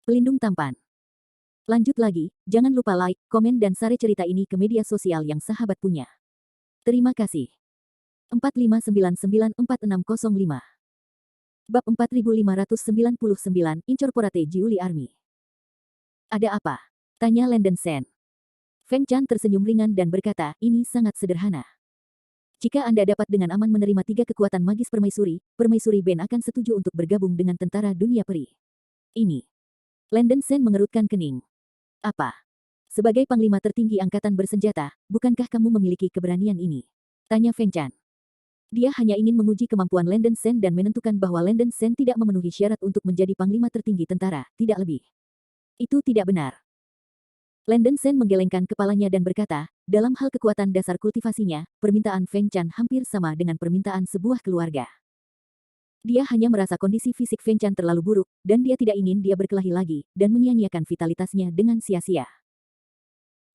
Pelindung tampan. Lanjut lagi, jangan lupa like, komen dan share cerita ini ke media sosial yang sahabat punya. Terima kasih. 4599465. Bab 4599, Incorporate Giuli Army. Ada apa? Tanya Landen Sen. Feng Chan tersenyum ringan dan berkata, ini sangat sederhana. Jika Anda dapat dengan aman menerima 3 kekuatan magis permaisuri, permaisuri Ben akan setuju untuk bergabung dengan tentara dunia peri. Ini. Landen Sen mengerutkan kening. Apa? Sebagai panglima tertinggi angkatan bersenjata, bukankah kamu memiliki keberanian ini? Tanya Feng Chan. Dia hanya ingin menguji kemampuan Landen Sen dan menentukan bahwa Landen Sen tidak memenuhi syarat untuk menjadi panglima tertinggi tentara, tidak lebih. Itu tidak benar. Landen Sen menggelengkan kepalanya dan berkata, dalam hal kekuatan dasar kultivasinya, permintaan Feng Chan hampir sama dengan permintaan sebuah keluarga. Dia hanya merasa kondisi fisik Feng Chan terlalu buruk, dan dia tidak ingin dia berkelahi lagi, dan menyia-nyiakan vitalitasnya dengan sia-sia.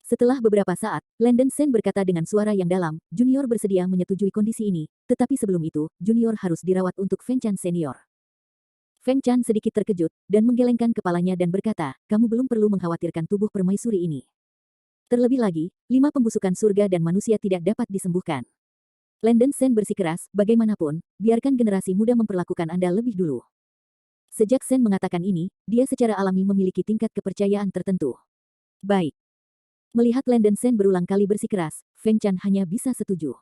Setelah beberapa saat, Landen Sen berkata dengan suara yang dalam, Junior bersedia menyetujui kondisi ini, tetapi sebelum itu, Junior harus dirawat untuk Feng Chan Senior. Feng Chan sedikit terkejut, dan menggelengkan kepalanya dan berkata, kamu belum perlu mengkhawatirkan tubuh permaisuri ini. Terlebih lagi, 5 pembusukan surga dan manusia tidak dapat disembuhkan. Landen Sen bersikeras, bagaimanapun, biarkan generasi muda memperlakukan Anda lebih dulu. Sejak Sen mengatakan ini, dia secara alami memiliki tingkat kepercayaan tertentu. Baik. Melihat Landen Sen berulang kali bersikeras, Feng Chan hanya bisa setuju.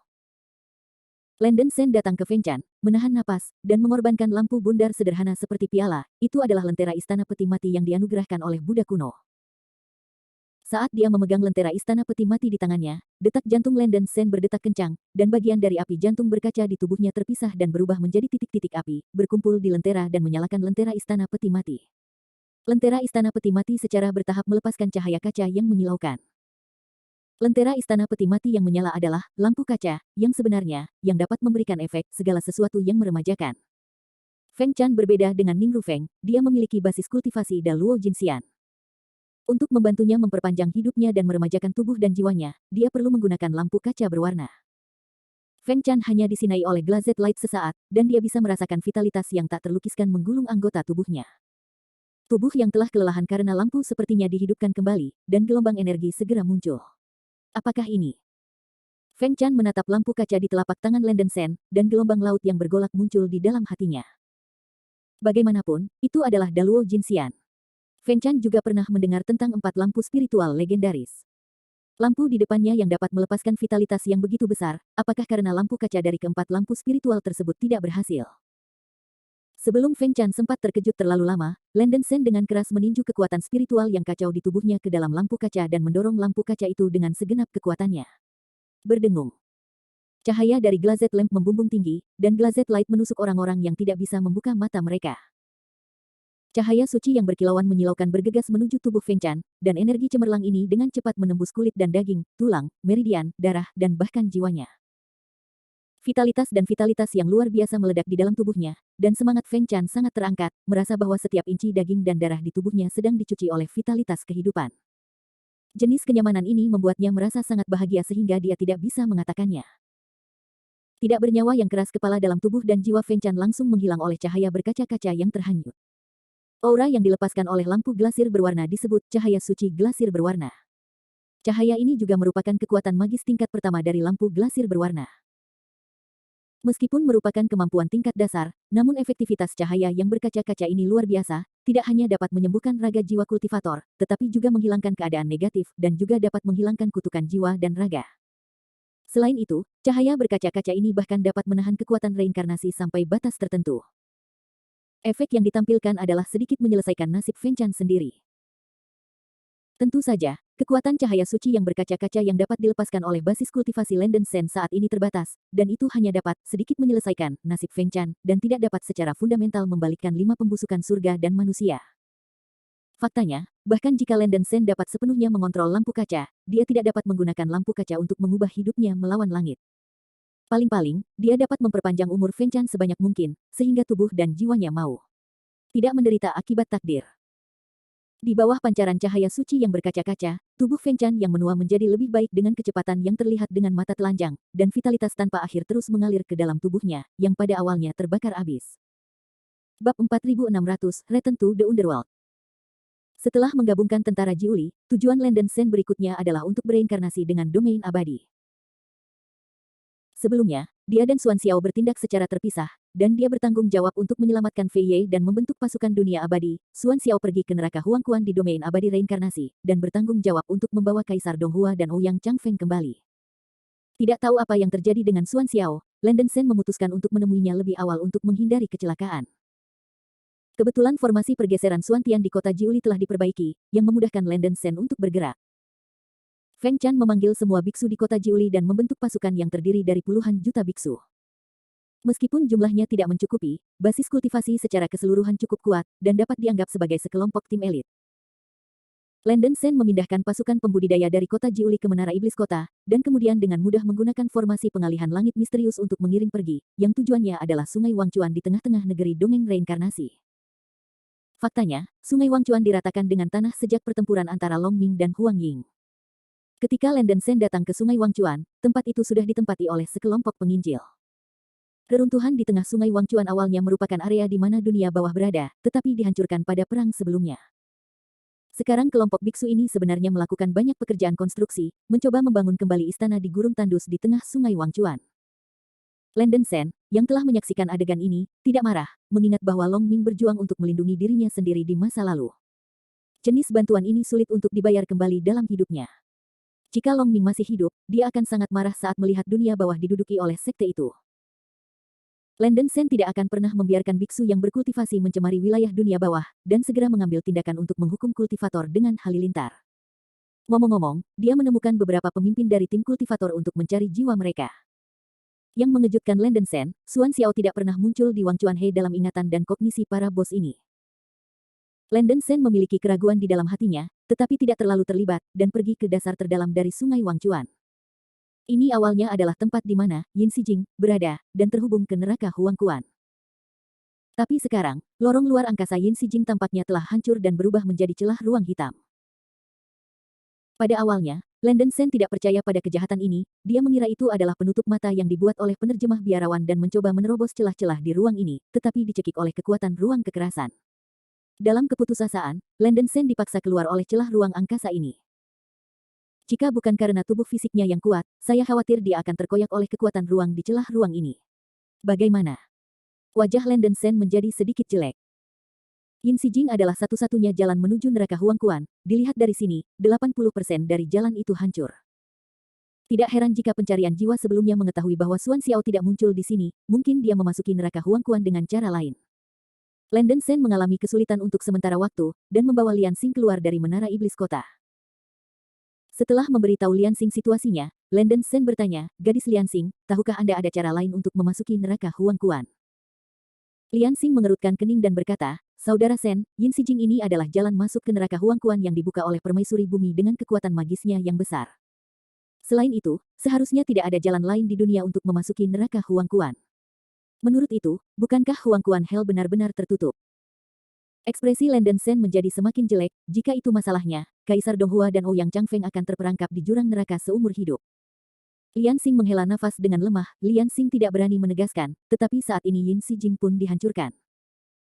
Landen Sen datang ke Feng Chan, menahan napas, dan mengorbankan lampu bundar sederhana seperti piala. Itu adalah lentera istana peti mati yang dianugerahkan oleh Buddha kuno. Saat dia memegang lentera istana peti mati di tangannya, detak jantung Landen Sen berdetak kencang, dan bagian dari api jantung berkaca di tubuhnya terpisah dan berubah menjadi titik-titik api, berkumpul di lentera dan menyalakan lentera istana peti mati. Lentera istana peti mati secara bertahap melepaskan cahaya kaca yang menyilaukan. Lentera istana peti mati yang menyala adalah lampu kaca, yang sebenarnya, yang dapat memberikan efek segala sesuatu yang meremajakan. Feng Chan berbeda dengan Ning Rufeng, dia memiliki basis kultivasi Daluo Jinxian. Untuk membantunya memperpanjang hidupnya dan meremajakan tubuh dan jiwanya, dia perlu menggunakan lampu kaca berwarna. Feng Chan hanya disinai oleh glazed light sesaat, dan dia bisa merasakan vitalitas yang tak terlukiskan menggulung anggota tubuhnya. Tubuh yang telah kelelahan karena lampu sepertinya dihidupkan kembali, dan gelombang energi segera muncul. Apakah ini? Feng Chan menatap lampu kaca di telapak tangan Landen Sen, dan gelombang laut yang bergolak muncul di dalam hatinya. Bagaimanapun, itu adalah Daluo Jinxian. Feng Chan juga pernah mendengar tentang 4 lampu spiritual legendaris. Lampu di depannya yang dapat melepaskan vitalitas yang begitu besar, apakah karena lampu kaca dari keempat lampu spiritual tersebut tidak berhasil? Sebelum Feng Chan sempat terkejut terlalu lama, Landen Sen dengan keras meninju kekuatan spiritual yang kacau di tubuhnya ke dalam lampu kaca dan mendorong lampu kaca itu dengan segenap kekuatannya. Berdengung. Cahaya dari glazed lamp membumbung tinggi, dan glazed light menusuk orang-orang yang tidak bisa membuka mata mereka. Cahaya suci yang berkilauan menyilaukan bergegas menuju tubuh Feng Chan, dan energi cemerlang ini dengan cepat menembus kulit dan daging, tulang, meridian, darah, dan bahkan jiwanya. Vitalitas yang luar biasa meledak di dalam tubuhnya, dan semangat Feng Chan sangat terangkat, merasa bahwa setiap inci daging dan darah di tubuhnya sedang dicuci oleh vitalitas kehidupan. Jenis kenyamanan ini membuatnya merasa sangat bahagia sehingga dia tidak bisa mengatakannya. Tidak bernyawa yang keras kepala dalam tubuh dan jiwa Feng Chan langsung menghilang oleh cahaya berkaca-kaca yang terhanyut. Aura yang dilepaskan oleh lampu glasir berwarna disebut cahaya suci glasir berwarna. Cahaya ini juga merupakan kekuatan magis tingkat pertama dari lampu glasir berwarna. Meskipun merupakan kemampuan tingkat dasar, namun efektivitas cahaya yang berkaca-kaca ini luar biasa, tidak hanya dapat menyembuhkan raga jiwa kultivator, tetapi juga menghilangkan keadaan negatif dan juga dapat menghilangkan kutukan jiwa dan raga. Selain itu, cahaya berkaca-kaca ini bahkan dapat menahan kekuatan reinkarnasi sampai batas tertentu. Efek yang ditampilkan adalah sedikit menyelesaikan nasib Feng Chan sendiri. Tentu saja, kekuatan cahaya suci yang berkaca-kaca yang dapat dilepaskan oleh basis kultivasi Landen Sen saat ini terbatas, dan itu hanya dapat sedikit menyelesaikan nasib Feng Chan, dan tidak dapat secara fundamental membalikkan 5 pembusukan surga dan manusia. Faktanya, bahkan jika Landen Sen dapat sepenuhnya mengontrol lampu kaca, dia tidak dapat menggunakan lampu kaca untuk mengubah hidupnya melawan langit. Paling-paling, dia dapat memperpanjang umur Feng Chan sebanyak mungkin, sehingga tubuh dan jiwanya mau tidak menderita akibat takdir. Di bawah pancaran cahaya suci yang berkaca-kaca, tubuh Feng Chan yang menua menjadi lebih baik dengan kecepatan yang terlihat dengan mata telanjang, dan vitalitas tanpa akhir terus mengalir ke dalam tubuhnya, yang pada awalnya terbakar abis. Bab 4600, Return to the Underworld. Setelah menggabungkan tentara Jiuli, tujuan Landen Sen berikutnya adalah untuk bereinkarnasi dengan domain abadi. Sebelumnya, dia dan Xuan Xiao bertindak secara terpisah, dan dia bertanggung jawab untuk menyelamatkan Fei Ye dan membentuk pasukan dunia abadi. Xuan Xiao pergi ke neraka Huang Quan di domain abadi reinkarnasi, dan bertanggung jawab untuk membawa Kaisar Donghua dan Ouyang Changfeng kembali. Tidak tahu apa yang terjadi dengan Xuan Xiao, Landen Sen memutuskan untuk menemuinya lebih awal untuk menghindari kecelakaan. Kebetulan formasi pergeseran Xuan Tian di kota Jiuli telah diperbaiki, yang memudahkan Landen Sen untuk bergerak. Feng Chan memanggil semua biksu di kota Jiuli dan membentuk pasukan yang terdiri dari puluhan juta biksu. Meskipun jumlahnya tidak mencukupi, basis kultivasi secara keseluruhan cukup kuat, dan dapat dianggap sebagai sekelompok tim elit. Landen Sen memindahkan pasukan pembudidaya dari kota Jiuli ke Menara Iblis Kota, dan kemudian dengan mudah menggunakan formasi pengalihan langit misterius untuk mengiring pergi, yang tujuannya adalah Sungai Wangchuan di tengah-tengah negeri dongeng reinkarnasi. Faktanya, Sungai Wangchuan diratakan dengan tanah sejak pertempuran antara Long Ming dan Huang Ying. Ketika Landen Sen datang ke Sungai Wangchuan, tempat itu sudah ditempati oleh sekelompok penginjil. Reruntuhan di tengah Sungai Wangchuan awalnya merupakan area di mana dunia bawah berada, tetapi dihancurkan pada perang sebelumnya. Sekarang kelompok biksu ini sebenarnya melakukan banyak pekerjaan konstruksi, mencoba membangun kembali istana di gurun tandus di tengah Sungai Wangchuan. Landen Sen, yang telah menyaksikan adegan ini, tidak marah, mengingat bahwa Long Ming berjuang untuk melindungi dirinya sendiri di masa lalu. Jenis bantuan ini sulit untuk dibayar kembali dalam hidupnya. Jika Long Ming masih hidup, dia akan sangat marah saat melihat dunia bawah diduduki oleh sekte itu. Landen Sen tidak akan pernah membiarkan biksu yang berkultivasi mencemari wilayah dunia bawah, dan segera mengambil tindakan untuk menghukum kultivator dengan halilintar. Ngomong-ngomong, dia menemukan beberapa pemimpin dari tim kultivator untuk mencari jiwa mereka. Yang mengejutkan Landen Sen, Xuan Xiao tidak pernah muncul di Wangchuan He dalam ingatan dan kognisi para bos ini. Landen Sen memiliki keraguan di dalam hatinya, tetapi tidak terlalu terlibat, dan pergi ke dasar terdalam dari Sungai Wangchuan. Ini awalnya adalah tempat di mana Yin Xijing berada, dan terhubung ke neraka Huang Quan. Tapi sekarang, lorong luar angkasa Yin Xijing tampaknya telah hancur dan berubah menjadi celah ruang hitam. Pada awalnya, Landen Sen tidak percaya pada kejahatan ini, dia mengira itu adalah penutup mata yang dibuat oleh penerjemah biarawan dan mencoba menerobos celah-celah di ruang ini, tetapi dicekik oleh kekuatan ruang kekerasan. Dalam keputusasaan, Landen Sen dipaksa keluar oleh celah ruang angkasa ini. Jika bukan karena tubuh fisiknya yang kuat, saya khawatir dia akan terkoyak oleh kekuatan ruang di celah ruang ini. Bagaimana? Wajah Landen Sen menjadi sedikit jelek. Yin Xijing adalah satu-satunya jalan menuju neraka Huang Quan. Dilihat dari sini, 80% dari jalan itu hancur. Tidak heran jika pencarian jiwa sebelumnya mengetahui bahwa Xuan Xiao tidak muncul di sini, mungkin dia memasuki neraka Huang Quan dengan cara lain. Landen Sen mengalami kesulitan untuk sementara waktu, dan membawa Lian Xing keluar dari Menara Iblis Kota. Setelah memberitahu Lian Xing situasinya, Landen Sen bertanya, "Gadis Lian Xing, tahukah Anda ada cara lain untuk memasuki neraka Huang Quan?" Lian Xing mengerutkan kening dan berkata, "Saudara Sen, Yin Xijing ini adalah jalan masuk ke neraka Huang Quan yang dibuka oleh permaisuri bumi dengan kekuatan magisnya yang besar. Selain itu, seharusnya tidak ada jalan lain di dunia untuk memasuki neraka Huang Quan. Menurut itu, bukankah Huang Quan Hell benar-benar tertutup?" Ekspresi Landen Sen menjadi semakin jelek, jika itu masalahnya, Kaisar Donghua dan Ouyang Changfeng akan terperangkap di jurang neraka seumur hidup. Lian Xing menghela nafas dengan lemah, Lian Xing tidak berani menegaskan, tetapi saat ini Yin Xijing pun dihancurkan.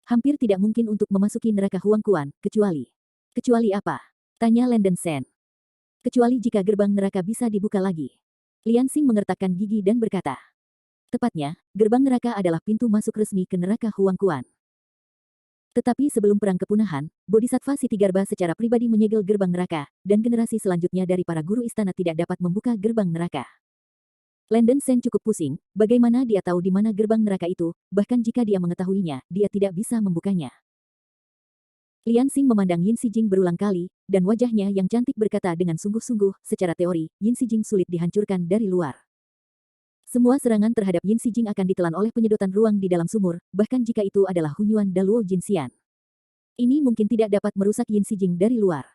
Hampir tidak mungkin untuk memasuki neraka Huang Quan, kecuali... Kecuali apa? Tanya Landen Sen. Kecuali jika gerbang neraka bisa dibuka lagi. Lian Xing mengertakkan gigi dan berkata. Tepatnya, gerbang neraka adalah pintu masuk resmi ke neraka Huang Quan. Tetapi sebelum perang kepunahan, Bodhisattva Sitigarba secara pribadi menyegel gerbang neraka, dan generasi selanjutnya dari para guru istana tidak dapat membuka gerbang neraka. Landen Sen cukup pusing, bagaimana dia tahu di mana gerbang neraka itu, bahkan jika dia mengetahuinya, dia tidak bisa membukanya. Lian Xing memandang Yin Xijing berulang kali, dan wajahnya yang cantik berkata dengan sungguh-sungguh, secara teori, Yin Xijing sulit dihancurkan dari luar. Semua serangan terhadap Yin Xijing akan ditelan oleh penyedotan ruang di dalam sumur, bahkan jika itu adalah Hunyuan Daluo Jinxian. Ini mungkin tidak dapat merusak Yin Xijing dari luar.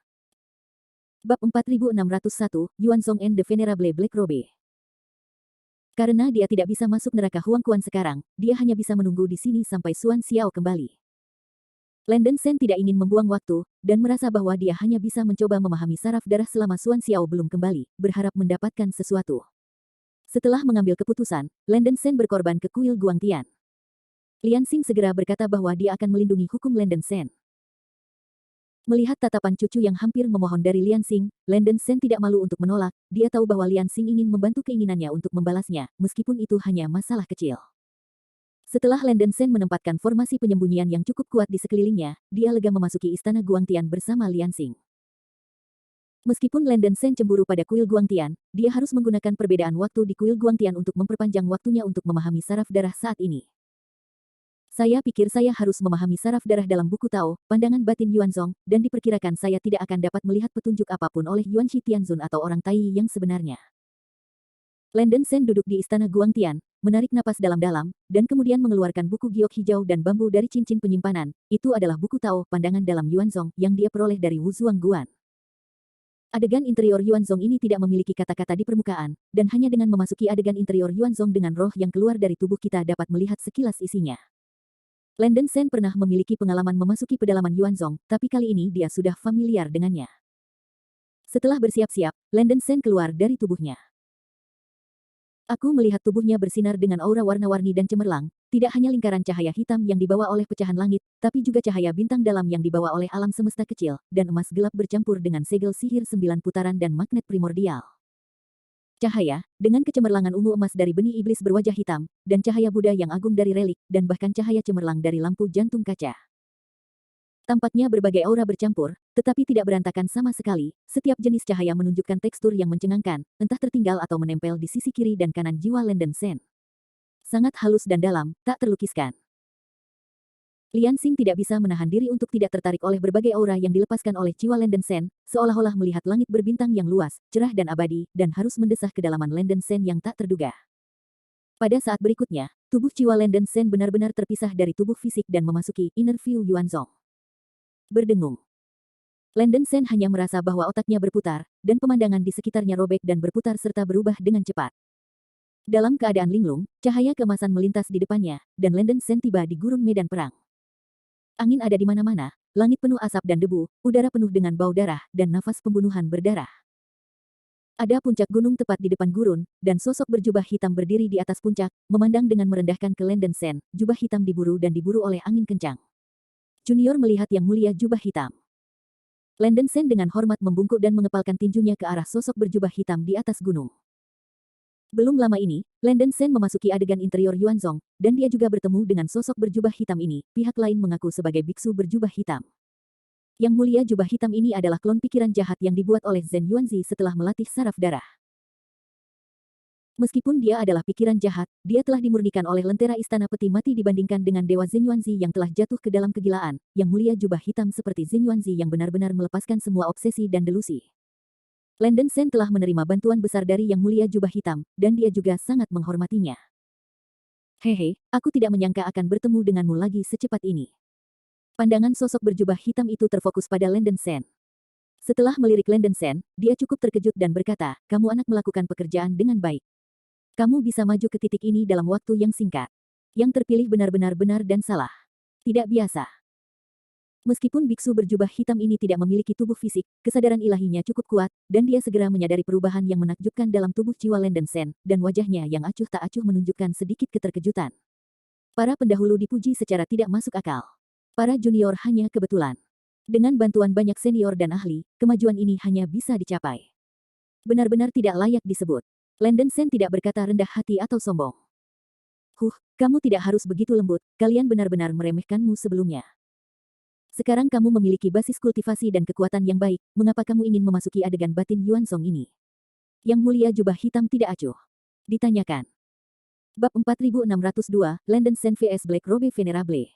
Bab 4601, Yuan Song and the Venerable Black Robe. Karena dia tidak bisa masuk neraka Huang Quan sekarang, dia hanya bisa menunggu di sini sampai Xuan Xiao kembali. Landen Sen tidak ingin membuang waktu, dan merasa bahwa dia hanya bisa mencoba memahami saraf darah selama Xuan Xiao belum kembali, berharap mendapatkan sesuatu. Setelah mengambil keputusan, Landen Sen berkorban ke kuil Guangtian. Lian Xing segera berkata bahwa dia akan melindungi hukum Landen Sen. Melihat tatapan cucu yang hampir memohon dari Lian Xing, Landen Sen tidak malu untuk menolak. Dia tahu bahwa Lian Xing ingin membantu keinginannya untuk membalasnya, meskipun itu hanya masalah kecil. Setelah Landen Sen menempatkan formasi penyembunyian yang cukup kuat di sekelilingnya, dia lega memasuki istana Guangtian bersama Lian Xing. Meskipun Landen Sen cemburu pada kuil Guangtian, dia harus menggunakan perbedaan waktu di kuil Guangtian untuk memperpanjang waktunya untuk memahami saraf darah saat ini. Saya pikir saya harus memahami saraf darah dalam buku Tao, pandangan batin Yuanzong, dan diperkirakan saya tidak akan dapat melihat petunjuk apapun oleh Yuan Shi Tianzun atau orang Tai yang sebenarnya. Landen Sen duduk di istana Guangtian, menarik napas dalam-dalam, dan kemudian mengeluarkan buku giok hijau dan bambu dari cincin penyimpanan. Itu adalah buku Tao, pandangan dalam Yuanzong, yang dia peroleh dari Wu Zuangguan. Adegan interior Yuanzong ini tidak memiliki kata-kata di permukaan, dan hanya dengan memasuki adegan interior Yuanzong dengan roh yang keluar dari tubuh kita dapat melihat sekilas isinya. Landen Sen pernah memiliki pengalaman memasuki pedalaman Yuanzong, tapi kali ini dia sudah familiar dengannya. Setelah bersiap-siap, Landen Sen keluar dari tubuhnya. Aku melihat tubuhnya bersinar dengan aura warna-warni dan cemerlang, tidak hanya lingkaran cahaya hitam yang dibawa oleh pecahan langit, tapi juga cahaya bintang dalam yang dibawa oleh alam semesta kecil, dan emas gelap bercampur dengan segel sihir 9 putaran dan magnet primordial. Cahaya, dengan kecemerlangan ungu emas dari benih iblis berwajah hitam, dan cahaya Buddha yang agung dari relik, dan bahkan cahaya cemerlang dari lampu jantung kaca. Tampaknya berbagai aura bercampur, tetapi tidak berantakan sama sekali. Setiap jenis cahaya menunjukkan tekstur yang mencengangkan, entah tertinggal atau menempel di sisi kiri dan kanan jiwa Landen Sen. Sangat halus dan dalam, tak terlukiskan. Lian Xing tidak bisa menahan diri untuk tidak tertarik oleh berbagai aura yang dilepaskan oleh jiwa Landen Sen, seolah-olah melihat langit berbintang yang luas, cerah dan abadi, dan harus mendesah kedalaman Landen Sen yang tak terduga. Pada saat berikutnya, tubuh jiwa Landen Sen benar-benar terpisah dari tubuh fisik dan memasuki inner view Yuanzong. Berdengung. Landen Sen hanya merasa bahwa otaknya berputar, dan pemandangan di sekitarnya robek dan berputar serta berubah dengan cepat. Dalam keadaan linglung, cahaya keemasan melintas di depannya, dan Landen Sen tiba di gurun medan perang. Angin ada di mana-mana, langit penuh asap dan debu, udara penuh dengan bau darah, dan nafas pembunuhan berdarah. Ada puncak gunung tepat di depan gurun, dan sosok berjubah hitam berdiri di atas puncak, memandang dengan merendahkan ke Landen Sen. Jubah hitam diburu dan diburu oleh angin kencang. Junior melihat Yang Mulia jubah hitam. Landen Sen dengan hormat membungkuk dan mengepalkan tinjunya ke arah sosok berjubah hitam di atas gunung. Belum lama ini, Landen Sen memasuki adegan interior Yuanzong, dan dia juga bertemu dengan sosok berjubah hitam ini. Pihak lain mengaku sebagai biksu berjubah hitam. Yang Mulia jubah hitam ini adalah klon pikiran jahat yang dibuat oleh Zhen Yuanzi setelah melatih saraf darah. Meskipun dia adalah pikiran jahat, dia telah dimurnikan oleh lentera istana peti mati dibandingkan dengan Dewa Zhen Yuanzi yang telah jatuh ke dalam kegilaan. Yang Mulia jubah hitam seperti Zhen Yuanzi yang benar-benar melepaskan semua obsesi dan delusi. Landen Sen telah menerima bantuan besar dari Yang Mulia jubah hitam, dan dia juga sangat menghormatinya. Hehe, aku tidak menyangka akan bertemu denganmu lagi secepat ini. Pandangan sosok berjubah hitam itu terfokus pada Landen Sen. Setelah melirik Landen Sen, dia cukup terkejut dan berkata, kamu anak melakukan pekerjaan dengan baik. Kamu bisa maju ke titik ini dalam waktu yang singkat. Yang terpilih benar-benar benar dan salah. Tidak biasa. Meskipun biksu berjubah hitam ini tidak memiliki tubuh fisik, kesadaran ilahinya cukup kuat, dan dia segera menyadari perubahan yang menakjubkan dalam tubuh jiwa Landen Sen, dan wajahnya yang acuh tak acuh menunjukkan sedikit keterkejutan. Para pendahulu dipuji secara tidak masuk akal. Para junior hanya kebetulan. Dengan bantuan banyak senior dan ahli, kemajuan ini hanya bisa dicapai. Benar-benar tidak layak disebut. Landen Sen tidak berkata rendah hati atau sombong. Kamu tidak harus begitu lembut, kalian benar-benar meremehkanmu sebelumnya. Sekarang kamu memiliki basis kultivasi dan kekuatan yang baik, mengapa kamu ingin memasuki adegan batin Yuanzong ini? Yang Mulia jubah hitam tidak acuh. Ditanyakan. Bab 4602, Landen Sen vs Black Robe Venerable.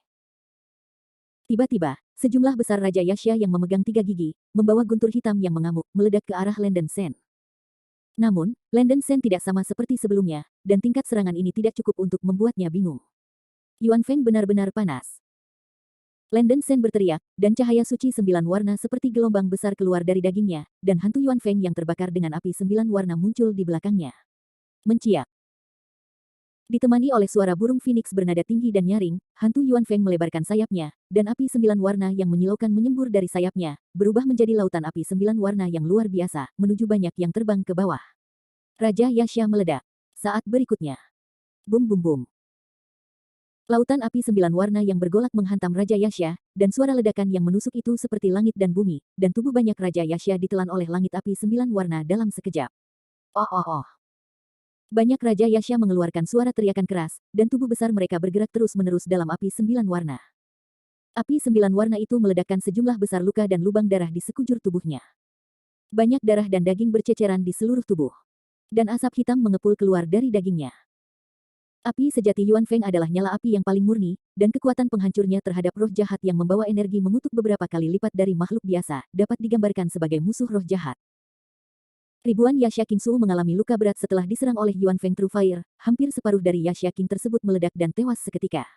Tiba-tiba, sejumlah besar Raja Yasha yang memegang 3 gigi, membawa guntur hitam yang mengamuk, meledak ke arah Landen Sen. Namun, Landen Sen tidak sama seperti sebelumnya, dan tingkat serangan ini tidak cukup untuk membuatnya bingung. Yuan Feng benar-benar panas. Landen Sen berteriak, dan cahaya suci 9 warna seperti gelombang besar keluar dari dagingnya, dan hantu Yuan Feng yang terbakar dengan api 9 warna muncul di belakangnya. Menciak. Ditemani oleh suara burung phoenix bernada tinggi dan nyaring, hantu Yuan Feng melebarkan sayapnya, dan api 9 warna yang menyilaukan menyembur dari sayapnya, berubah menjadi lautan api 9 warna yang luar biasa, menuju banyak yang terbang ke bawah. Raja Yasha meledak. Saat berikutnya. Bum bum bum. Lautan api 9 warna yang bergolak menghantam Raja Yasha, dan suara ledakan yang menusuk itu seperti langit dan bumi, dan tubuh banyak Raja Yasha ditelan oleh langit api 9 warna dalam sekejap. Oh oh oh. Banyak Raja Yasha mengeluarkan suara teriakan keras, dan tubuh besar mereka bergerak terus-menerus dalam api 9 warna. Api 9 warna itu meledakkan sejumlah besar luka dan lubang darah di sekujur tubuhnya. Banyak darah dan daging berceceran di seluruh tubuh. Dan asap hitam mengepul keluar dari dagingnya. Api sejati Yuan Feng adalah nyala api yang paling murni, dan kekuatan penghancurnya terhadap roh jahat yang membawa energi mengutuk beberapa kali lipat dari makhluk biasa, dapat digambarkan sebagai musuh roh jahat. Ribuan Yasha King Su mengalami luka berat setelah diserang oleh Yuan Feng True Fire, hampir separuh dari Yasha King tersebut meledak dan tewas seketika.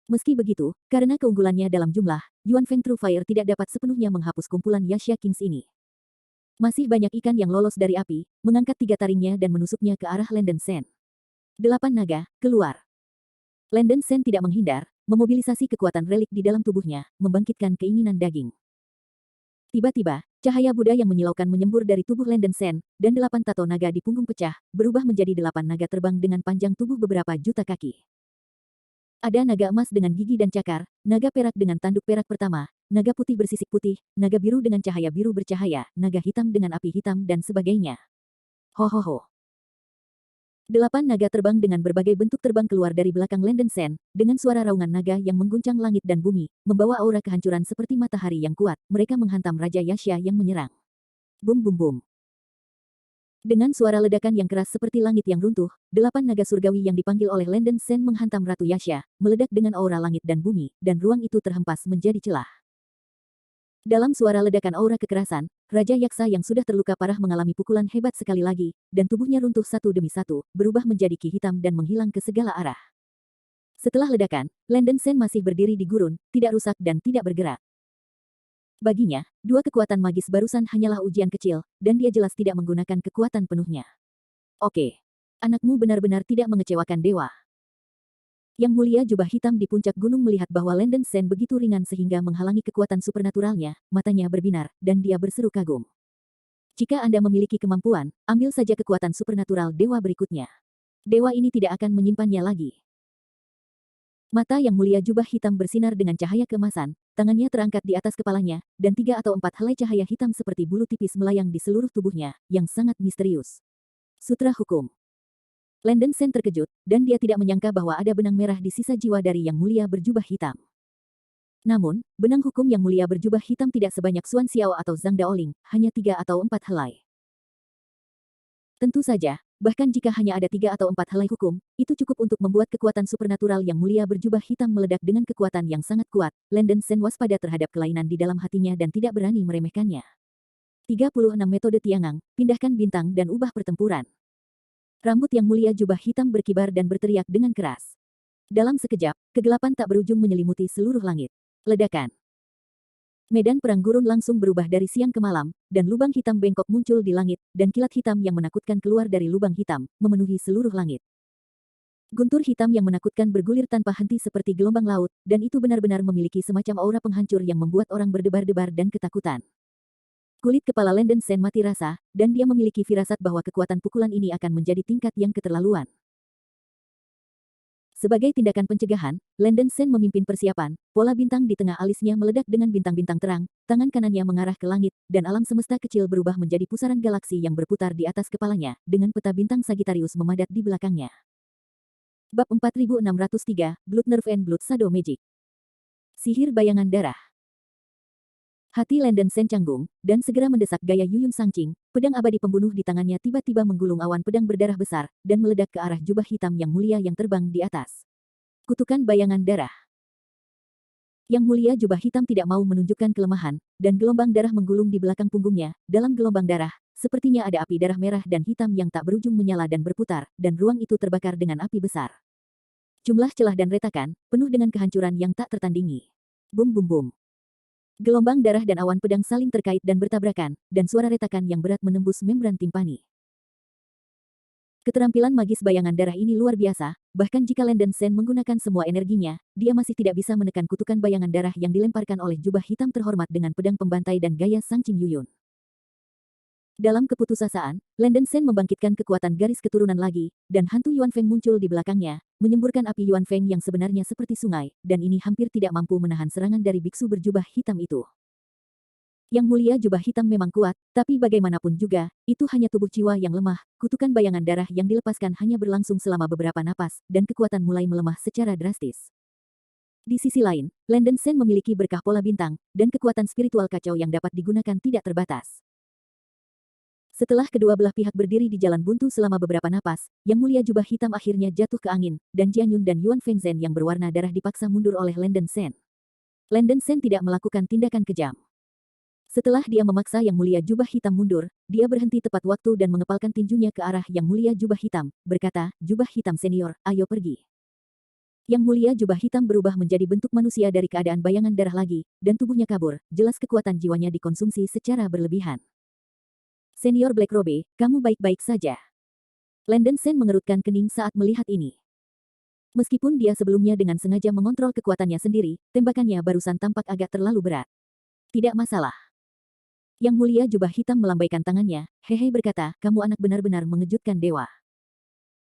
Meski begitu, karena keunggulannya dalam jumlah, Yuan Feng True Fire tidak dapat sepenuhnya menghapus kumpulan Yasha Kings ini. Masih banyak ikan yang lolos dari api, mengangkat 3 taringnya dan menusuknya ke arah Landen Sen. 8 naga, keluar. Landen Sen tidak menghindar, memobilisasi kekuatan relik di dalam tubuhnya, membangkitkan keinginan daging. Tiba-tiba, cahaya Buddha yang menyilaukan menyembur dari tubuh Landen Sen, dan 8 tato naga di punggung pecah, berubah menjadi 8 naga terbang dengan panjang tubuh beberapa juta kaki. Ada naga emas dengan gigi dan cakar, naga perak dengan tanduk perak pertama, naga putih bersisik putih, naga biru dengan cahaya biru bercahaya, naga hitam dengan api hitam dan sebagainya. Ho ho ho. 8 naga terbang dengan berbagai bentuk terbang keluar dari belakang Landen Sen, dengan suara raungan naga yang mengguncang langit dan bumi, membawa aura kehancuran seperti matahari yang kuat, mereka menghantam Raja Yasha yang menyerang. Bum bum bum. Dengan suara ledakan yang keras seperti langit yang runtuh, 8 naga surgawi yang dipanggil oleh Landen Sen menghantam Ratu Yasha, meledak dengan aura langit dan bumi, dan ruang itu terhempas menjadi celah. Dalam suara ledakan aura kekerasan, Raja Yaksa yang sudah terluka parah mengalami pukulan hebat sekali lagi, dan tubuhnya runtuh satu demi satu, berubah menjadi ki hitam dan menghilang ke segala arah. Setelah ledakan, Landen Sen masih berdiri di gurun, tidak rusak dan tidak bergerak. Baginya, 2 kekuatan magis barusan hanyalah ujian kecil, dan dia jelas tidak menggunakan kekuatan penuhnya. Oke. Anakmu benar-benar tidak mengecewakan dewa. Yang Mulia Jubah Hitam di puncak gunung melihat bahwa Landen Sen begitu ringan sehingga menghalangi kekuatan supernaturalnya, matanya berbinar, dan dia berseru kagum. Jika Anda memiliki kemampuan, ambil saja kekuatan supernatural dewa berikutnya. Dewa ini tidak akan menyimpannya lagi. Mata Yang Mulia Jubah Hitam bersinar dengan cahaya keemasan, tangannya terangkat di atas kepalanya, dan 3 atau 4 helai cahaya hitam seperti bulu tipis melayang di seluruh tubuhnya, yang sangat misterius. Sutra Hukum. Landen Sen terkejut, dan dia tidak menyangka bahwa ada benang merah di sisa jiwa dari Yang Mulia berjubah hitam. Namun, benang hukum Yang Mulia berjubah hitam tidak sebanyak Xuan Xiao atau Zhang Daoling, hanya 3 atau 4 helai. Tentu saja, bahkan jika hanya ada 3 atau 4 helai hukum, itu cukup untuk membuat kekuatan supernatural Yang Mulia berjubah hitam meledak dengan kekuatan yang sangat kuat. Landen Sen waspada terhadap kelainan di dalam hatinya dan tidak berani meremehkannya. 36 metode Tiangang, pindahkan bintang dan ubah pertempuran. Rambut Yang Mulia Jubah Hitam berkibar dan berteriak dengan keras. Dalam sekejap, kegelapan tak berujung menyelimuti seluruh langit. Ledakan. Medan perang gurun langsung berubah dari siang ke malam, dan lubang hitam bengkok muncul di langit, dan kilat hitam yang menakutkan keluar dari lubang hitam, memenuhi seluruh langit. Guntur hitam yang menakutkan bergulir tanpa henti seperti gelombang laut, dan itu benar-benar memiliki semacam aura penghancur yang membuat orang berdebar-debar dan ketakutan. Kulit kepala Landen Sen mati rasa, dan dia memiliki firasat bahwa kekuatan pukulan ini akan menjadi tingkat yang keterlaluan. Sebagai tindakan pencegahan, Landen Sen memimpin persiapan, pola bintang di tengah alisnya meledak dengan bintang-bintang terang, tangan kanannya mengarah ke langit, dan alam semesta kecil berubah menjadi pusaran galaksi yang berputar di atas kepalanya, dengan peta bintang Sagittarius memadat di belakangnya. Bab 4603, Blood Nerve and Blood Shadow Magic. Sihir bayangan darah. Hati Landen Sen canggung, dan segera mendesak gaya Yuyun Sangqing, pedang abadi pembunuh di tangannya tiba-tiba menggulung awan pedang berdarah besar, dan meledak ke arah jubah hitam yang mulia yang terbang di atas. Kutukan bayangan darah. Yang Mulia Jubah Hitam tidak mau menunjukkan kelemahan, dan gelombang darah menggulung di belakang punggungnya. Dalam gelombang darah, sepertinya ada api darah merah dan hitam yang tak berujung menyala dan berputar, dan ruang itu terbakar dengan api besar. Jumlah celah dan retakan, penuh dengan kehancuran yang tak tertandingi. Bum bum bum. Gelombang darah dan awan pedang saling terkait dan bertabrakan, dan suara retakan yang berat menembus membran timpani. Keterampilan magis bayangan darah ini luar biasa, bahkan jika Landen Sen menggunakan semua energinya, dia masih tidak bisa menekan kutukan bayangan darah yang dilemparkan oleh jubah hitam terhormat dengan pedang pembantai dan gaya Sangqing Yuyun. Dalam keputusasaan, Landen Sen membangkitkan kekuatan garis keturunan lagi, dan hantu Yuan Feng muncul di belakangnya, menyemburkan api Yuan Feng yang sebenarnya seperti sungai, dan ini hampir tidak mampu menahan serangan dari biksu berjubah hitam itu. Yang mulia jubah hitam memang kuat, tapi bagaimanapun juga, itu hanya tubuh jiwa yang lemah, kutukan bayangan darah yang dilepaskan hanya berlangsung selama beberapa napas, dan kekuatan mulai melemah secara drastis. Di sisi lain, Landen Sen memiliki berkah pola bintang, dan kekuatan spiritual kacau yang dapat digunakan tidak terbatas. Setelah kedua belah pihak berdiri di jalan buntu selama beberapa napas, Yang Mulia Jubah Hitam akhirnya jatuh ke angin, dan Jianyun dan Yuan Fengzhen yang berwarna darah dipaksa mundur oleh Landen Sen. Landen Sen tidak melakukan tindakan kejam. Setelah dia memaksa Yang Mulia Jubah Hitam mundur, dia berhenti tepat waktu dan mengepalkan tinjunya ke arah Yang Mulia Jubah Hitam, berkata, "Jubah Hitam Senior, ayo pergi." Yang Mulia Jubah Hitam berubah menjadi bentuk manusia dari keadaan bayangan darah lagi, dan tubuhnya kabur, jelas kekuatan jiwanya dikonsumsi secara berlebihan. Senior Black Robe, kamu baik-baik saja. Landen Sen mengerutkan kening saat melihat ini. Meskipun dia sebelumnya dengan sengaja mengontrol kekuatannya sendiri, tembakannya barusan tampak agak terlalu berat. Tidak masalah. Yang Mulia Jubah Hitam melambaikan tangannya, hehe berkata, kamu anak benar-benar mengejutkan dewa.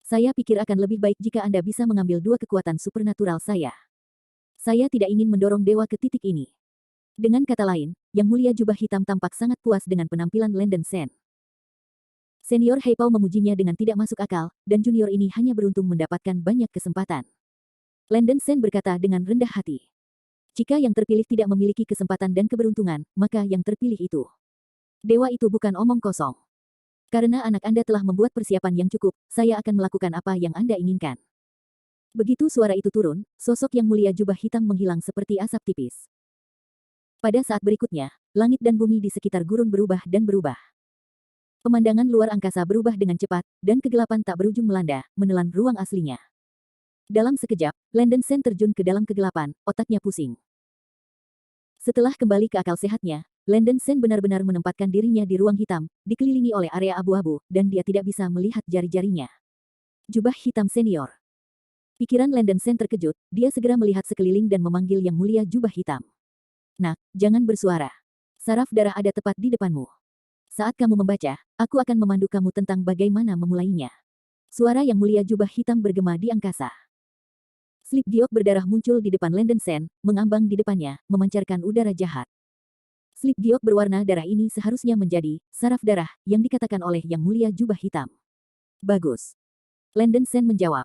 Saya pikir akan lebih baik jika Anda bisa mengambil dua kekuatan supernatural saya. Saya tidak ingin mendorong dewa ke titik ini. Dengan kata lain, Yang Mulia Jubah Hitam tampak sangat puas dengan penampilan Landen Sen. Senior Heipao memujinya dengan tidak masuk akal, dan junior ini hanya beruntung mendapatkan banyak kesempatan. Landen Sen berkata dengan rendah hati. Jika yang terpilih tidak memiliki kesempatan dan keberuntungan, maka yang terpilih itu. Dewa itu bukan omong kosong. Karena anak Anda telah membuat persiapan yang cukup, saya akan melakukan apa yang Anda inginkan. Begitu suara itu turun, sosok Yang Mulia Jubah Hitam menghilang seperti asap tipis. Pada saat berikutnya, langit dan bumi di sekitar gurun berubah dan berubah. Pemandangan luar angkasa berubah dengan cepat, dan kegelapan tak berujung melanda, menelan ruang aslinya. Dalam sekejap, Landen Sen terjun ke dalam kegelapan, otaknya pusing. Setelah kembali ke akal sehatnya, Landen Sen benar-benar menempatkan dirinya di ruang hitam, dikelilingi oleh area abu-abu, dan dia tidak bisa melihat jari-jarinya. Jubah Hitam Senior. Pikiran Landen Sen terkejut, dia segera melihat sekeliling dan memanggil Yang Mulia Jubah Hitam. Nak, jangan bersuara. Saraf darah ada tepat di depanmu. Saat kamu membaca, aku akan memandu kamu tentang bagaimana memulainya. Suara Yang Mulia Jubah Hitam bergema di angkasa. Slip giok berdarah muncul di depan Landen Sen, mengambang di depannya, memancarkan udara jahat. Slip giok berwarna darah ini seharusnya menjadi saraf darah yang dikatakan oleh Yang Mulia Jubah Hitam. Bagus. Landen Sen menjawab.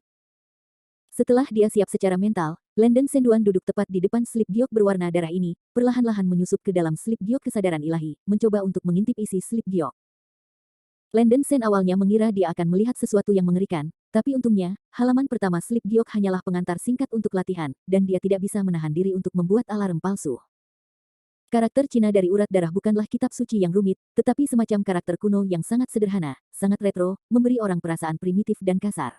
Setelah dia siap secara mental, Landen Senduan duduk tepat di depan slip giok berwarna darah ini, perlahan-lahan menyusup ke dalam slip giok kesadaran ilahi, mencoba untuk mengintip isi slip giok. Landen Sen awalnya mengira dia akan melihat sesuatu yang mengerikan, tapi untungnya, halaman pertama slip giok hanyalah pengantar singkat untuk latihan, dan dia tidak bisa menahan diri untuk membuat alarm palsu. Karakter Cina dari urat darah bukanlah kitab suci yang rumit, tetapi semacam karakter kuno yang sangat sederhana, sangat retro, memberi orang perasaan primitif dan kasar.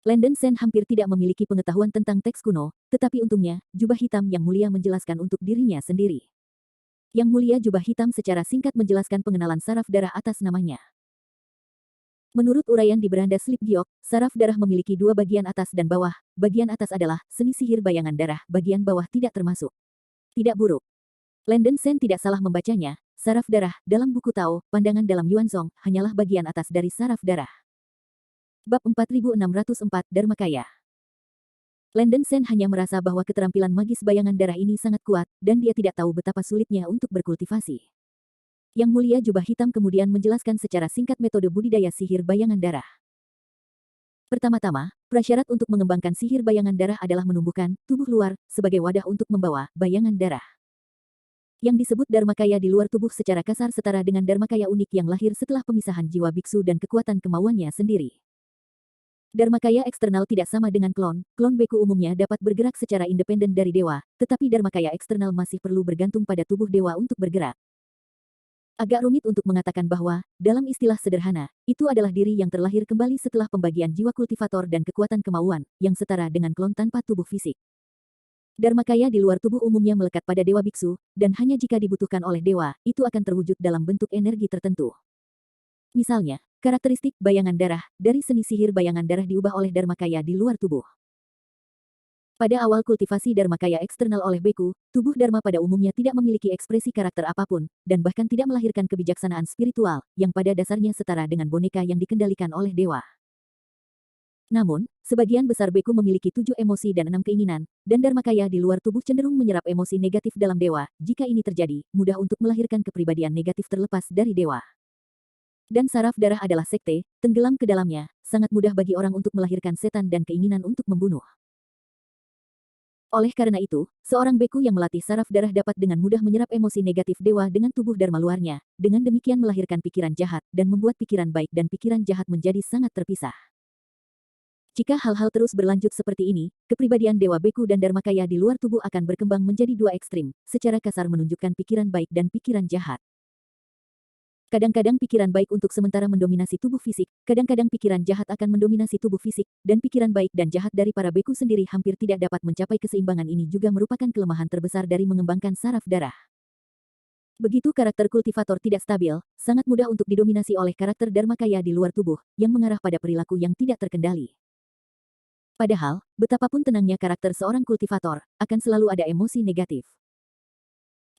Landen Sen hampir tidak memiliki pengetahuan tentang teks kuno, tetapi untungnya, Jubah Hitam Yang Mulia menjelaskan untuk dirinya sendiri. Yang Mulia Jubah Hitam secara singkat menjelaskan pengenalan saraf darah atas namanya. Menurut uraian di beranda slip giok, saraf darah memiliki dua bagian atas dan bawah. Bagian atas adalah seni sihir bayangan darah, bagian bawah tidak termasuk. Tidak buruk. Landen Sen tidak salah membacanya, saraf darah, dalam buku Tao, pandangan dalam Yuanzong, hanyalah bagian atas dari saraf darah. Bab 4604 Dharmakaya. Landen Sen hanya merasa bahwa keterampilan magis bayangan darah ini sangat kuat, dan dia tidak tahu betapa sulitnya untuk berkultivasi. Yang Mulia Jubah Hitam kemudian menjelaskan secara singkat metode budidaya sihir bayangan darah. Pertama-tama, prasyarat untuk mengembangkan sihir bayangan darah adalah menumbuhkan tubuh luar sebagai wadah untuk membawa bayangan darah. Yang disebut Dharmakaya di luar tubuh secara kasar setara dengan Dharmakaya unik yang lahir setelah pemisahan jiwa biksu dan kekuatan kemauannya sendiri. Dharmakaya eksternal tidak sama dengan klon beku umumnya dapat bergerak secara independen dari dewa, tetapi Dharmakaya eksternal masih perlu bergantung pada tubuh dewa untuk bergerak. Agak rumit untuk mengatakan bahwa, dalam istilah sederhana, itu adalah diri yang terlahir kembali setelah pembagian jiwa kultivator dan kekuatan kemauan, yang setara dengan klon tanpa tubuh fisik. Dharmakaya di luar tubuh umumnya melekat pada dewa biksu, dan hanya jika dibutuhkan oleh dewa, itu akan terwujud dalam bentuk energi tertentu. Misalnya, karakteristik bayangan darah dari seni sihir bayangan darah diubah oleh Dharmakaya di luar tubuh. Pada awal kultivasi Dharmakaya eksternal oleh Beku, tubuh Dharma pada umumnya tidak memiliki ekspresi karakter apapun, dan bahkan tidak melahirkan kebijaksanaan spiritual, yang pada dasarnya setara dengan boneka yang dikendalikan oleh dewa. Namun, sebagian besar Beku memiliki 7 emosi dan 6 keinginan, dan Dharmakaya di luar tubuh cenderung menyerap emosi negatif dalam dewa. Jika ini terjadi, mudah untuk melahirkan kepribadian negatif terlepas dari dewa. Dan saraf darah adalah sekte, tenggelam ke dalamnya, sangat mudah bagi orang untuk melahirkan setan dan keinginan untuk membunuh. Oleh karena itu, seorang beku yang melatih saraf darah dapat dengan mudah menyerap emosi negatif dewa dengan tubuh dharma luarnya, dengan demikian melahirkan pikiran jahat, dan membuat pikiran baik dan pikiran jahat menjadi sangat terpisah. Jika hal-hal terus berlanjut seperti ini, kepribadian dewa beku dan dharmakaya di luar tubuh akan berkembang menjadi dua ekstrim, secara kasar menunjukkan pikiran baik dan pikiran jahat. Kadang-kadang pikiran baik untuk sementara mendominasi tubuh fisik, kadang-kadang pikiran jahat akan mendominasi tubuh fisik, dan pikiran baik dan jahat dari para beku sendiri hampir tidak dapat mencapai keseimbangan. Ini juga merupakan kelemahan terbesar dari mengembangkan saraf darah. Begitu karakter kultivator tidak stabil, sangat mudah untuk didominasi oleh karakter dharmakaya di luar tubuh, yang mengarah pada perilaku yang tidak terkendali. Padahal, betapapun tenangnya karakter seorang kultivator, akan selalu ada emosi negatif.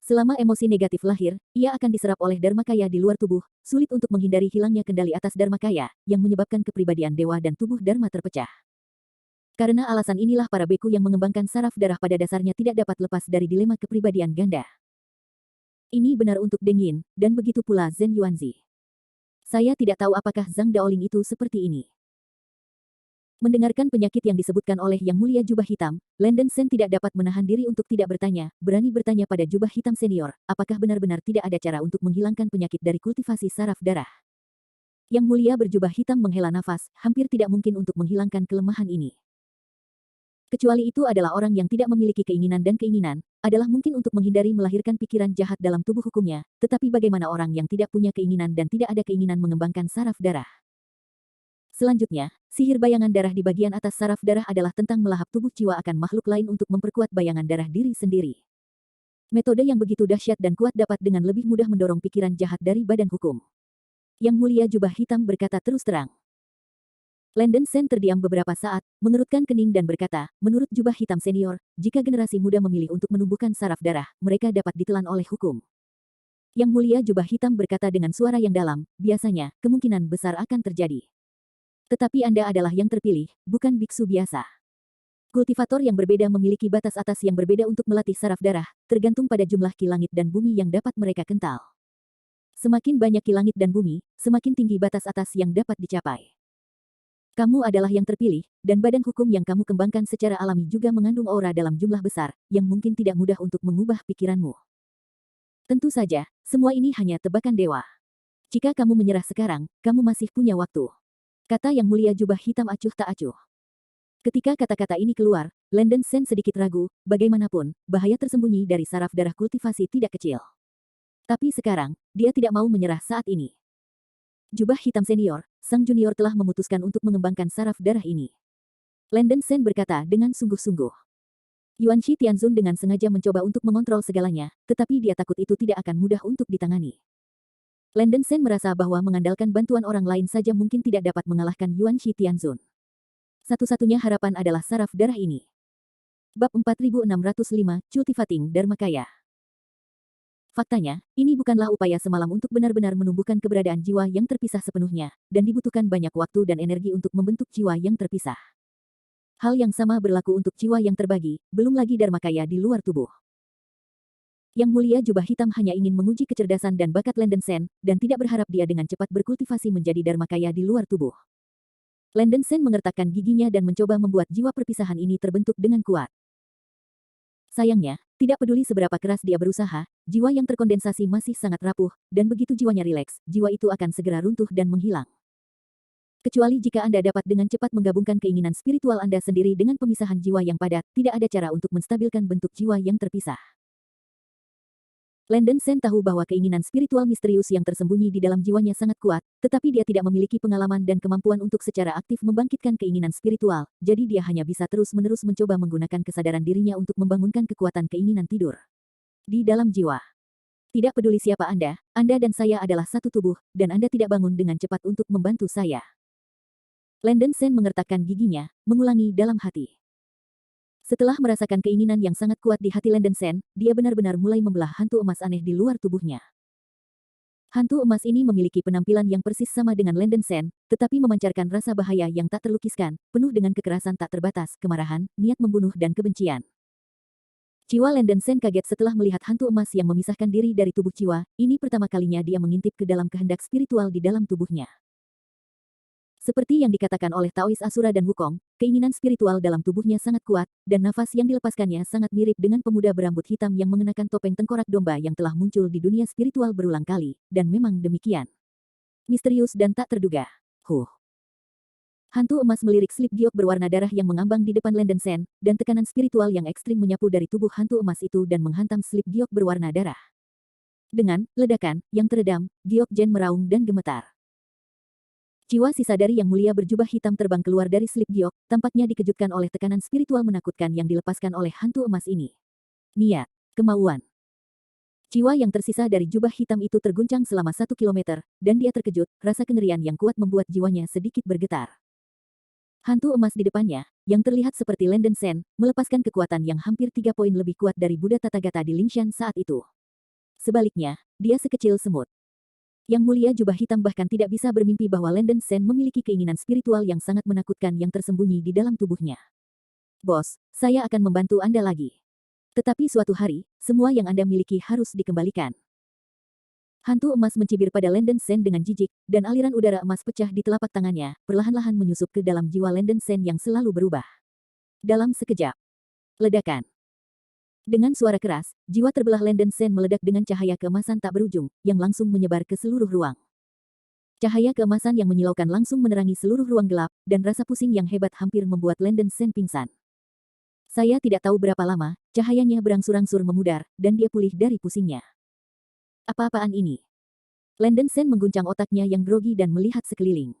Selama emosi negatif lahir, ia akan diserap oleh dharmakaya di luar tubuh, sulit untuk menghindari hilangnya kendali atas dharmakaya, yang menyebabkan kepribadian dewa dan tubuh dharma terpecah. Karena alasan inilah para beku yang mengembangkan saraf darah pada dasarnya tidak dapat lepas dari dilema kepribadian ganda. Ini benar untuk Deng Yin, dan begitu pula Zhen Yuanzi. Saya tidak tahu apakah Zhang Daoling itu seperti ini. Mendengarkan penyakit yang disebutkan oleh Yang Mulia Jubah Hitam, Landen Sen tidak dapat menahan diri untuk tidak bertanya, berani bertanya pada Jubah Hitam Senior, apakah benar-benar tidak ada cara untuk menghilangkan penyakit dari kultivasi saraf darah. Yang Mulia Berjubah Hitam menghela nafas, hampir tidak mungkin untuk menghilangkan kelemahan ini. Kecuali itu adalah orang yang tidak memiliki keinginan dan keinginan, adalah mungkin untuk menghindari melahirkan pikiran jahat dalam tubuh hukumnya, tetapi bagaimana orang yang tidak punya keinginan dan tidak ada keinginan mengembangkan saraf darah? Selanjutnya, sihir bayangan darah di bagian atas saraf darah adalah tentang melahap tubuh jiwa akan makhluk lain untuk memperkuat bayangan darah diri sendiri. Metode yang begitu dahsyat dan kuat dapat dengan lebih mudah mendorong pikiran jahat dari badan hukum. Yang Mulia Jubah Hitam berkata terus terang. Landen Sen terdiam beberapa saat, mengerutkan kening dan berkata, menurut Jubah Hitam Senior, jika generasi muda memilih untuk menumbuhkan saraf darah, mereka dapat ditelan oleh hukum. Yang Mulia Jubah Hitam berkata dengan suara yang dalam, biasanya, kemungkinan besar akan terjadi. Tetapi Anda adalah yang terpilih, bukan biksu biasa. Kultivator yang berbeda memiliki batas atas yang berbeda untuk melatih saraf darah, tergantung pada jumlah ki langit dan bumi yang dapat mereka kental. Semakin banyak ki langit dan bumi, semakin tinggi batas atas yang dapat dicapai. Kamu adalah yang terpilih, dan badan hukum yang kamu kembangkan secara alami juga mengandung aura dalam jumlah besar, yang mungkin tidak mudah untuk mengubah pikiranmu. Tentu saja, semua ini hanya tebakan dewa. Jika kamu menyerah sekarang, kamu masih punya waktu. Kata Yang Mulia Jubah Hitam acuh tak acuh. Ketika kata-kata ini keluar, Landen Sen sedikit ragu, bagaimanapun, bahaya tersembunyi dari saraf darah kultivasi tidak kecil. Tapi sekarang, dia tidak mau menyerah saat ini. Jubah Hitam Senior, sang junior telah memutuskan untuk mengembangkan saraf darah ini. Landen Sen berkata dengan sungguh-sungguh. Yuanshi Tianzun dengan sengaja mencoba untuk mengontrol segalanya, tetapi dia takut itu tidak akan mudah untuk ditangani. Landen Sen merasa bahwa mengandalkan bantuan orang lain saja mungkin tidak dapat mengalahkan Yuanshi Tianzun. Satu-satunya harapan adalah saraf darah ini. Bab 4605, Cultivating Dharmakaya. Faktanya, ini bukanlah upaya semalam untuk benar-benar menumbuhkan keberadaan jiwa yang terpisah sepenuhnya, dan dibutuhkan banyak waktu dan energi untuk membentuk jiwa yang terpisah. Hal yang sama berlaku untuk jiwa yang terbagi, belum lagi Dharmakaya di luar tubuh. Yang Mulia Jubah Hitam hanya ingin menguji kecerdasan dan bakat Landen Sen, dan tidak berharap dia dengan cepat berkultivasi menjadi dharmakaya di luar tubuh. Landen Sen mengertakkan giginya dan mencoba membuat jiwa perpisahan ini terbentuk dengan kuat. Sayangnya, tidak peduli seberapa keras dia berusaha, jiwa yang terkondensasi masih sangat rapuh, dan begitu jiwanya rileks, jiwa itu akan segera runtuh dan menghilang. Kecuali jika Anda dapat dengan cepat menggabungkan keinginan spiritual Anda sendiri dengan pemisahan jiwa yang padat, tidak ada cara untuk menstabilkan bentuk jiwa yang terpisah. Landen Sen tahu bahwa keinginan spiritual misterius yang tersembunyi di dalam jiwanya sangat kuat, tetapi dia tidak memiliki pengalaman dan kemampuan untuk secara aktif membangkitkan keinginan spiritual, jadi dia hanya bisa terus-menerus mencoba menggunakan kesadaran dirinya untuk membangunkan kekuatan keinginan tidur di dalam jiwa. Tidak peduli siapa Anda dan saya adalah satu tubuh, dan Anda tidak bangun dengan cepat untuk membantu saya. Landen Sen mengertakkan giginya, mengulangi dalam hati. Setelah merasakan keinginan yang sangat kuat di hati Landen Sen, dia benar-benar mulai membelah hantu emas aneh di luar tubuhnya. Hantu emas ini memiliki penampilan yang persis sama dengan Landen Sen, tetapi memancarkan rasa bahaya yang tak terlukiskan, penuh dengan kekerasan tak terbatas, kemarahan, niat membunuh dan kebencian. Jiwa Landen Sen kaget setelah melihat hantu emas yang memisahkan diri dari tubuh Jiwa. Ini pertama kalinya dia mengintip ke dalam kehendak spiritual di dalam tubuhnya. Seperti yang dikatakan oleh Taois Asura dan Wukong, keinginan spiritual dalam tubuhnya sangat kuat, dan nafas yang dilepaskannya sangat mirip dengan pemuda berambut hitam yang mengenakan topeng tengkorak domba yang telah muncul di dunia spiritual berulang kali, dan memang demikian. Misterius dan tak terduga. Hantu emas melirik slip giok berwarna darah yang mengambang di depan Landen Sen, dan tekanan spiritual yang ekstrim menyapu dari tubuh hantu emas itu dan menghantam slip giok berwarna darah. Dengan ledakan yang teredam, giok Jen meraung dan gemetar. Jiwa sisa dari yang mulia berjubah hitam terbang keluar dari slip giok, tampaknya dikejutkan oleh tekanan spiritual menakutkan yang dilepaskan oleh hantu emas ini. Niat, kemauan. Jiwa yang tersisa dari jubah hitam itu terguncang selama 1 kilometer, dan dia terkejut, rasa kengerian yang kuat membuat jiwanya sedikit bergetar. Hantu emas di depannya, yang terlihat seperti Landen Sen, melepaskan kekuatan yang hampir 3 poin lebih kuat dari Buddha Tathagata di Lingshan saat itu. Sebaliknya, dia sekecil semut. Yang mulia jubah hitam bahkan tidak bisa bermimpi bahwa Landen Sen memiliki keinginan spiritual yang sangat menakutkan yang tersembunyi di dalam tubuhnya. Bos, saya akan membantu Anda lagi. Tetapi suatu hari, semua yang Anda miliki harus dikembalikan. Hantu emas mencibir pada Landen Sen dengan jijik, dan aliran udara emas pecah di telapak tangannya, perlahan-lahan menyusup ke dalam jiwa Landen Sen yang selalu berubah. Dalam sekejap. Ledakan. Dengan suara keras, jiwa terbelah Landen Sen meledak dengan cahaya keemasan tak berujung, yang langsung menyebar ke seluruh ruang. Cahaya keemasan yang menyilaukan langsung menerangi seluruh ruang gelap, dan rasa pusing yang hebat hampir membuat Landen Sen pingsan. Saya tidak tahu berapa lama, cahayanya berangsur-angsur memudar, dan dia pulih dari pusingnya. Apa-apaan ini? Landen Sen mengguncang otaknya yang grogi dan melihat sekeliling.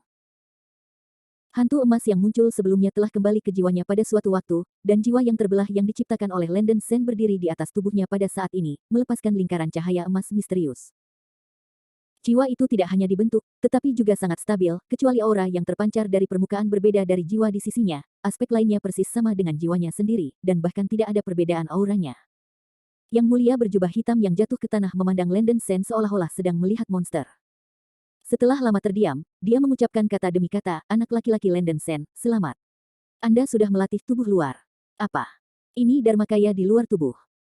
Hantu emas yang muncul sebelumnya telah kembali ke jiwanya pada suatu waktu, dan jiwa yang terbelah yang diciptakan oleh Landen Sen berdiri di atas tubuhnya pada saat ini, melepaskan lingkaran cahaya emas misterius. Jiwa itu tidak hanya dibentuk, tetapi juga sangat stabil, kecuali aura yang terpancar dari permukaan berbeda dari jiwa di sisinya, aspek lainnya persis sama dengan jiwanya sendiri, dan bahkan tidak ada perbedaan auranya. Yang mulia berjubah hitam yang jatuh ke tanah memandang Landen Sen seolah-olah sedang melihat monster. Setelah lama terdiam, dia mengucapkan kata demi kata, anak laki-laki Landen Sen, selamat. Anda sudah melatih tubuh luar. Apa? Ini Dharmakaya di luar tubuh.